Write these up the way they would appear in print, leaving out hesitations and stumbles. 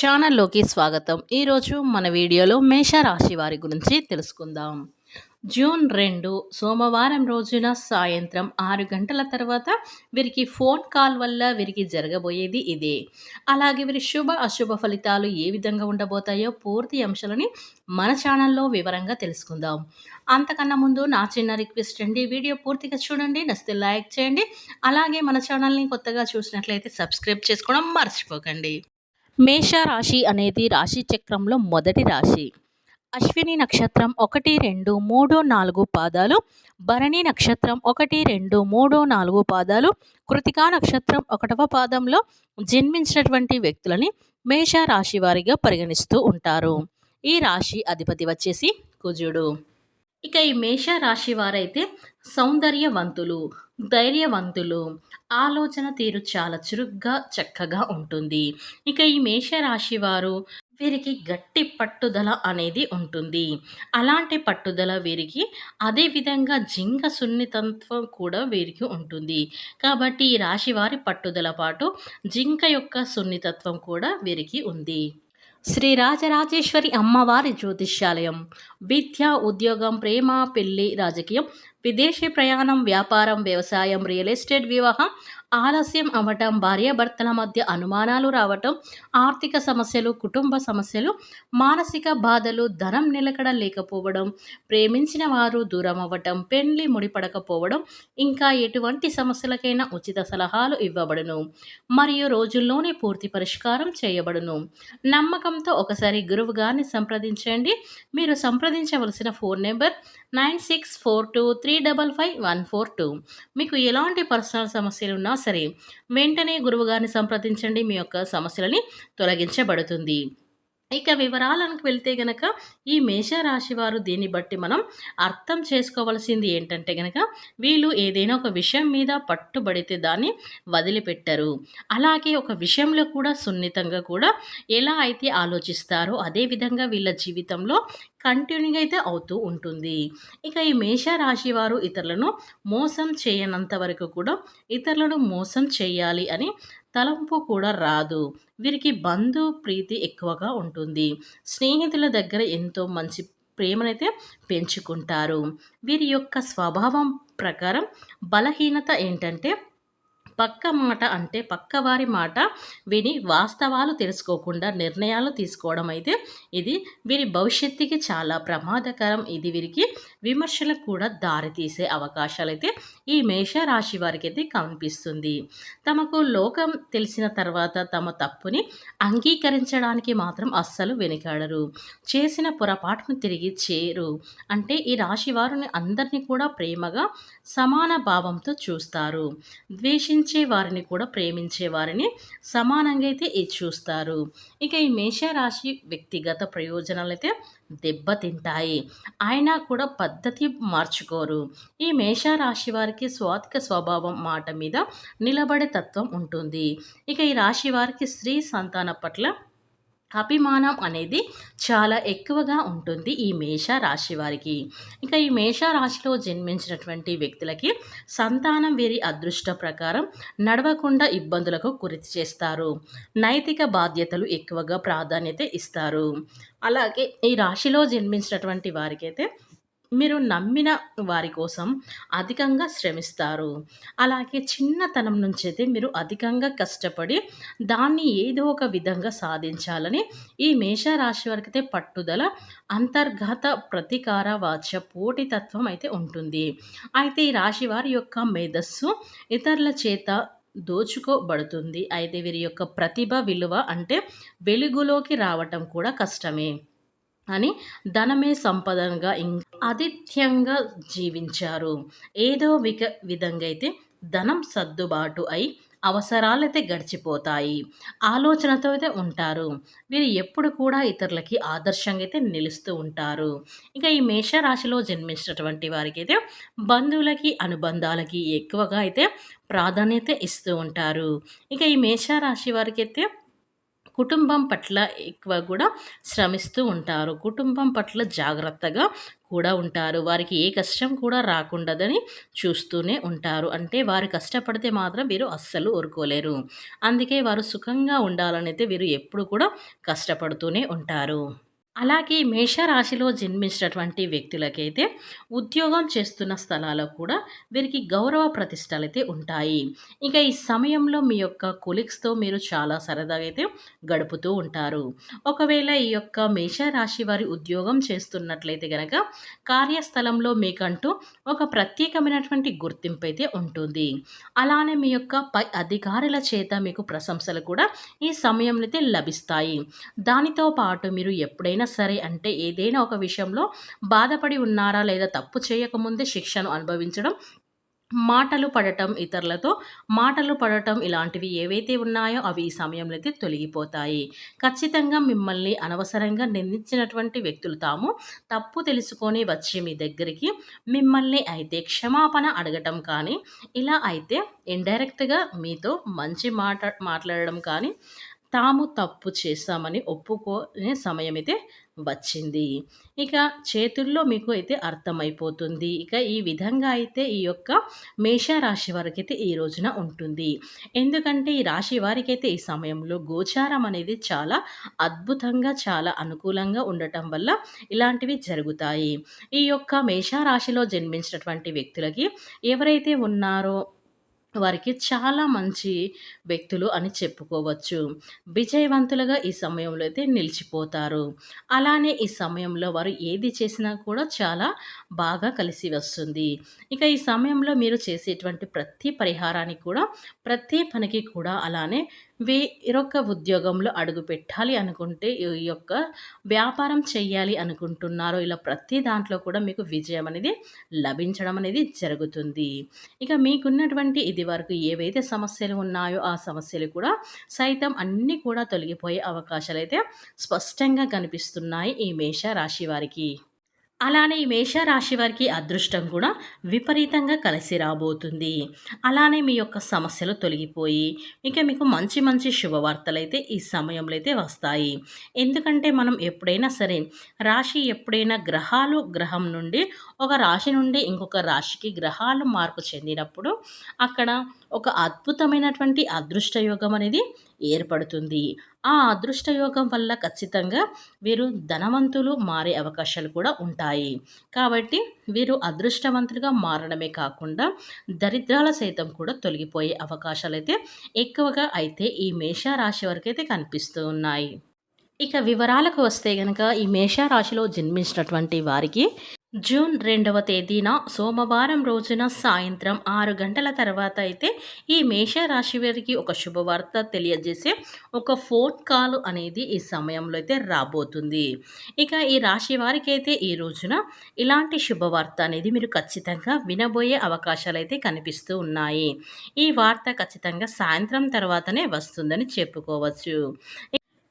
ఛానల్లోకి స్వాగతం. ఈరోజు మన వీడియోలో మేషరాశి వారి గురించి తెలుసుకుందాం. జూన్ 2 సోమవారం రోజున సాయంత్రం 6 గంటల తర్వాత వీరికి ఫోన్ కాల్ వల్ల వీరికి జరగబోయేది ఇదే. అలాగే వీరి శుభ అశుభ ఫలితాలు ఏ విధంగా ఉండబోతాయో పూర్తి అంశాలని మన ఛానల్లో వివరంగా తెలుసుకుందాం. అంతకన్నా ముందు నా చిన్న రిక్వెస్ట్ అండి, వీడియో పూర్తిగా చూడండి, నచ్చితే లైక్ చేయండి. అలాగే మన ఛానల్ని కొత్తగా చూసినట్లయితే సబ్స్క్రైబ్ చేసుకోవడం మర్చిపోకండి. మేషరాశి అనేది రాశి చక్రంలో మొదటి రాశి. అశ్విని నక్షత్రం 1, 2, 3, 4 పాదాలు, భరణి నక్షత్రం 1, 2, 3, 4 పాదాలు, కృతికా నక్షత్రం 1వ పాదంలో జన్మించినటువంటి వ్యక్తులని మేషరాశి వారిగా పరిగణిస్తూ ఉంటారు. ఈ రాశి అధిపతి వచ్చేసి కుజుడు. ఇక ఈ మేషరాశి వారైతే సౌందర్యవంతులు, ధైర్యవంతులు, ఆలోచన తీరు చాలా చురుగ్గా చక్కగా ఉంటుంది. ఇక ఈ మేషరాశి వారు వీరికి గట్టి పట్టుదల అనేది ఉంటుంది. అలాంటి పట్టుదల వీరికి అదేవిధంగా జింక సున్నితత్వం కూడా వీరికి ఉంటుంది. కాబట్టి ఈ రాశి వారి పట్టుదల పాటు జింక యొక్క సున్నితత్వం కూడా వీరికి ఉంది. శ్రీ రాజరాజేశ్వరి అమ్మవారి జ్యోతిష్యాలయం. విద్య, ఉద్యోగం, ప్రేమ, పెళ్లి, రాజకీయం, విదేశీ ప్రయాణం, వ్యాపారం, వ్యవసాయం, రియల్ ఎస్టేట్, వివాహం ఆలస్యం అవ్వటం, భార్యాభర్తల మధ్య అనుమానాలు రావటం, ఆర్థిక సమస్యలు, కుటుంబ సమస్యలు, మానసిక బాధలు, ధనం నిలకడ లేకపోవడం, ప్రేమించిన వారు దూరం అవ్వటం, పెళ్లి ముడిపడకపోవడం, ఇంకా ఎటువంటి సమస్యలకైనా ఉచిత సలహాలు ఇవ్వబడును మరియు రోజుల్లోనే పూర్తి పరిష్కారం చేయబడును. నమ్మకంతో ఒకసారి గురువు గారిని సంప్రదించండి. మీరు సంప్రదించవలసిన ఫోన్ నెంబర్ 9642355142. మీకు ఎలాంటి పర్సనల్ సమస్యలు ఉన్నా సరే వెంటనే గురువుగారిని సంప్రదించండి, మీ యొక్క సమస్యలని తొలగించబడుతుంది. ఇక వివరాలకు వెళ్తే గనక ఈ మేషరాశి వారు దీన్ని బట్టి మనం అర్థం చేసుకోవాల్సింది ఏంటంటే గనక వీళ్ళు ఏదైనా ఒక విషయం మీద పట్టుబడితే దాన్ని వదిలిపెట్టరు. అలాగే ఒక విషయంలో కూడా సున్నితంగా కూడా ఎలా అయితే ఆలోచిస్తారో అదేవిధంగా వీళ్ళ జీవితంలో కంటిన్యూగా అయితే అవుతూ ఉంటుంది. ఇక ఈ మేషరాశి వారు ఇతరులను మోసం చేయనంత వరకు కూడా ఇతరులను మోసం చేయాలి అని తలంపు కూడా రాదు. వీరికి బంధు ప్రీతి ఎక్కువగా ఉంటుంది. స్నేహితుల దగ్గర ఎంతో మంచి ప్రేమనైతే పెంచుకుంటారు. వీరి యొక్క స్వభావం ప్రకారం బలహీనత ఏంటంటే పక్క మాట అంటే పక్కవారి మాట విని వాస్తవాలు తెలుసుకోకుండా నిర్ణయాలు తీసుకోవడం అయితే ఇది వీరి భవిష్యత్తుకి చాలా ప్రమాదకరం. ఇది వీరికి విమర్శలకు కూడా దారితీసే అవకాశాలు అయితే ఈ మేషరాశి వారికి అయితే కనిపిస్తుంది. తమకు లోకం తెలిసిన తర్వాత తమ తప్పుని అంగీకరించడానికి మాత్రం అస్సలు వెనుకాడరు. చేసిన పొరపాటును తిరిగి చేరు. అంటే ఈ రాశి వారిని అందరినీ కూడా ప్రేమగా సమాన భావంతో చూస్తారు. ద్వేషించే వారిని కూడా ప్రేమించే వారిని సమానంగా అయితే చూస్తారు. ఇక ఈ మేషరాశి వ్యక్తిగత ప్రయోజనాలు అయితే దెబ్బతింటాయి. అయినా కూడా పద్ధతి మార్చుకోరు. ఈ మేషరాశి వారికి స్వాతిక స్వభావం, మాట మీద నిలబడే తత్వం ఉంటుంది. ఇక ఈ రాశి వారికి స్త్రీ సంతానం పట్ల అభిమానం అనేది చాలా ఎక్కువగా ఉంటుంది ఈ మేష రాశి వారికి. ఇక ఈ మేష రాశిలో జన్మించినటువంటి వ్యక్తులకి సంతానం వీరి అదృష్ట ప్రకారం నడవకుండా ఇబ్బందులకు గురి చేస్తారు. నైతిక బాధ్యతలు ఎక్కువగా ప్రాధాన్యత ఇస్తారు. అలాగే ఈ రాశిలో జన్మించినటువంటి వారికైతే మీరు నమ్మిన వారి కోసం అధికంగా శ్రమిస్తారు. అలాగే చిన్నతనం నుంచి అయితే మీరు అధికంగా కష్టపడి దాన్ని ఏదో ఒక విధంగా సాధించాలని ఈ మేషరాశి వారికైతే పట్టుదల, అంతర్గత ప్రతీకార వాచ్య పోటీతత్వం అయితే ఉంటుంది. అయితే ఈ రాశి వారి యొక్క మేధస్సు ఇతరుల చేత దోచుకోబడుతుంది. అయితే వీరి యొక్క ప్రతిభ విలువ అంటే వెలుగులోకి రావటం కూడా కష్టమే అని ధనమే సంపదగా ఆతిథ్యంగా జీవించారు. ఏదో విధంగా అయితే ధనం సర్దుబాటు అయి అవసరాలైతే గడిచిపోతాయి. ఆలోచనతో అయితే ఉంటారు. వీరు ఎప్పుడు కూడా ఇతరులకి ఆదర్శంగా అయితే నిలుస్తూ ఉంటారు. ఇక ఈ మేషరాశిలో జన్మించినటువంటి వారికి అయితే బంధువులకి, అనుబంధాలకి ఎక్కువగా అయితే ప్రాధాన్యత ఇస్తూ ఉంటారు. ఇక ఈ మేషరాశి వారికి అయితే కుటుంబం పట్ల ఎక్కువ కూడా శ్రమిస్తూ ఉంటారు. కుటుంబం పట్ల జాగ్రత్తగా కూడా ఉంటారు. వారికి ఏ కష్టం కూడా రాకుండదని చూస్తూనే ఉంటారు. అంటే వారు కష్టపడితే మాత్రం వీరు అస్సలు ఊరుకోలేరు. అందుకే వారు సుఖంగా ఉండాలనైతే వీరు ఎప్పుడు కూడా కష్టపడుతూనే ఉంటారు. అలాగే మేషరాశిలో జన్మించినటువంటి వ్యక్తులకైతే ఉద్యోగం చేస్తున్న స్థలాల్లో కూడా వీరికి గౌరవ ప్రతిష్టలైతే ఉంటాయి. ఇక ఈ సమయంలో మీ యొక్క కొలీగ్స్‌తో మీరు చాలా సరదాగా అయితే గడుపుతూ ఉంటారు. ఒకవేళ ఈ యొక్క మేషరాశి వారి ఉద్యోగం చేస్తున్నట్లయితే గనక కార్యస్థలంలో మీకంటూ ఒక ప్రత్యేకమైనటువంటి గుర్తింపైతే ఉంటుంది. అలానే మీ యొక్క పై అధికారుల చేత మీకు ప్రశంసలు కూడా ఈ సమయంలో అయితే లభిస్తాయి. దానితో పాటు మీరు ఎప్పుడైనా సరే అంటే ఏదైనా ఒక విషయంలో బాధపడి ఉన్నారా? లేదా తప్పు చేయకముందే శిక్షను అనుభవించడం, మాటలు పడటం, ఇతరులతో మాటలు పడటం ఇలాంటివి ఏవైతే ఉన్నాయో అవి ఈ సమయంలో అయితే తొలగిపోతాయి. ఖచ్చితంగా మిమ్మల్ని అనవసరంగా నిందించినటువంటి వ్యక్తులు తాము తప్పు తెలుసుకొని వచ్చి మీ దగ్గరికి మిమ్మల్ని అయితే క్షమాపణ అడగటం కానీ, ఇలా అయితే ఇండైరెక్ట్‌గా మీతో మంచి మాట్లాడడం కానీ తాము తప్పు చేశామని ఒప్పుకునే సమయమైతే వచ్చింది. ఇక చేతుల్లో మీకు అయితే అర్థమైపోతుంది. ఇక ఈ విధంగా అయితే ఈ యొక్క మేషరాశి వారికైతే ఈ రోజున ఉంటుంది. ఎందుకంటే ఈ రాశి వారికైతే ఈ సమయంలో గోచారం అనేది చాలా అద్భుతంగా, చాలా అనుకూలంగా ఉండటం వల్ల ఇలాంటివి జరుగుతాయి. ఈ యొక్క మేషరాశిలో జన్మించినటువంటి వ్యక్తులకి ఎవరైతే ఉన్నారో వారికి చాలా మంచి వ్యక్తులు అని చెప్పుకోవచ్చు. విజయవంతులుగా ఈ సమయంలో అయితే నిలిచిపోతారు. అలానే ఈ సమయంలో వారు ఏది చేసినా కూడా చాలా బాగా కలిసి వస్తుంది. ఇక ఈ సమయంలో మీరు చేసేటువంటి ప్రతి పరిహారానికి కూడా, ప్రతి పనికి కూడా అలానే వేరొక ఉద్యోగంలో అడుగుపెట్టాలి అనుకుంటే, ఈ యొక్క వ్యాపారం చేయాలి అనుకుంటున్నారో ఇలా ప్రతి దాంట్లో కూడా మీకు విజయం అనేది లభించడం అనేది జరుగుతుంది. ఇక మీకున్నటువంటి ఇదివరకు ఏవైతే సమస్యలు ఉన్నాయో ఆ సమస్యలు కూడా సైతం అన్నీ కూడా తొలగిపోయే అవకాశాలైతే స్పష్టంగా కనిపిస్తున్నాయి ఈ మేష రాశి వారికి. అలానే ఈ మేషరాశి వారికి అదృష్టం కూడా విపరీతంగా కలిసి రాబోతుంది. అలానే మీ యొక్క సమస్యలు తొలగిపోయి ఇక మీకు మంచి మంచి శుభవార్తలైతే ఈ సమయంలో అయితే వస్తాయి. ఎందుకంటే మనం ఎప్పుడైనా సరే రాశి ఎప్పుడైనా గ్రహం నుండి ఒక రాశి నుండి ఇంకొక రాశికి గ్రహాలు మార్పు చెందినప్పుడు అక్కడ ఒక అద్భుతమైనటువంటి అదృష్ట యోగం అనేది ఏర్పడుతుంది. ఆ అదృష్ట యోగం వల్ల ఖచ్చితంగా వీరు ధనవంతులు మారే అవకాశాలు కూడా ఉంటాయి. కాబట్టి వీరు అదృష్టవంతులుగా మారడమే కాకుండా దరిద్రాల సైతం కూడా తొలగిపోయే అవకాశాలైతే ఎక్కువగా అయితే ఈ మేషరాశి వరకైతే కనిపిస్తూ ఉన్నాయి. ఇక వివరాలకు వస్తే గనక ఈ మేషరాశిలో జన్మించినటువంటి వారికి జూన్ 2వ తేదీన సోమవారం రోజున సాయంత్రం 6 గంటల తర్వాత అయితే ఈ మేషరాశి వారికి ఒక శుభవార్త తెలియజేసే ఒక ఫోన్ కాల్ అనేది ఈ సమయంలో అయితే రాబోతుంది. ఇక ఈ రాశి వారికి అయితే ఈ రోజున ఇలాంటి శుభవార్త అనేది మీరు ఖచ్చితంగా వినబోయే అవకాశాలు అయితే కనిపిస్తూ ఉన్నాయి. ఈ వార్త ఖచ్చితంగా సాయంత్రం తర్వాతనే వస్తుందని చెప్పుకోవచ్చు.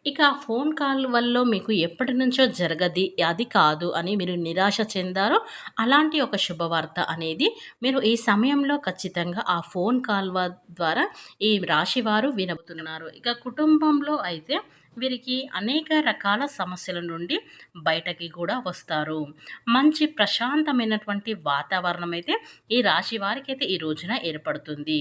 ఇక ఆ ఫోన్ కాల్ వల్ల మీకు ఎప్పటినుంచో జరగది, అది కాదు అని మీరు నిరాశ చెందారో, అలాంటి ఒక శుభవార్త అనేది మీరు ఈ సమయంలో ఖచ్చితంగా ఆ ఫోన్ కాల్ ద్వారా ఈ రాశివారు వినబోతున్నారు. ఇక కుటుంబంలో అయితే వీరికి అనేక రకాల సమస్యల నుండి బయటకి కూడా వస్తారు. మంచి ప్రశాంతమైనటువంటి వాతావరణం అయితే ఈ రాశి వారికైతే ఈ రోజున ఏర్పడుతుంది.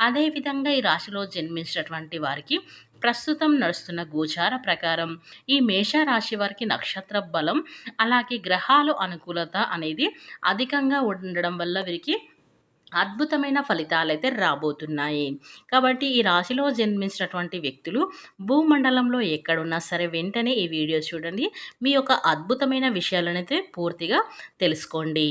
అదేవిధంగా ఈ రాశిలో జన్మించినటువంటి వారికి ప్రస్తుతం నడుస్తున్న గోచార ప్రకారం ఈ మేషరాశి వారికి నక్షత్ర బలం అలాగే గ్రహాలు అనుకూలత అనేది అధికంగా ఉండడం వల్ల వీరికి అద్భుతమైన ఫలితాలైతే రాబోతున్నాయి. కాబట్టి ఈ రాశిలో జన్మించినటువంటి వ్యక్తులు భూమండలంలో ఎక్కడున్నా సరే వెంటనే ఈ వీడియో చూడండి. మీ యొక్క అద్భుతమైన విషయాలనైతే పూర్తిగా తెలుసుకోండి.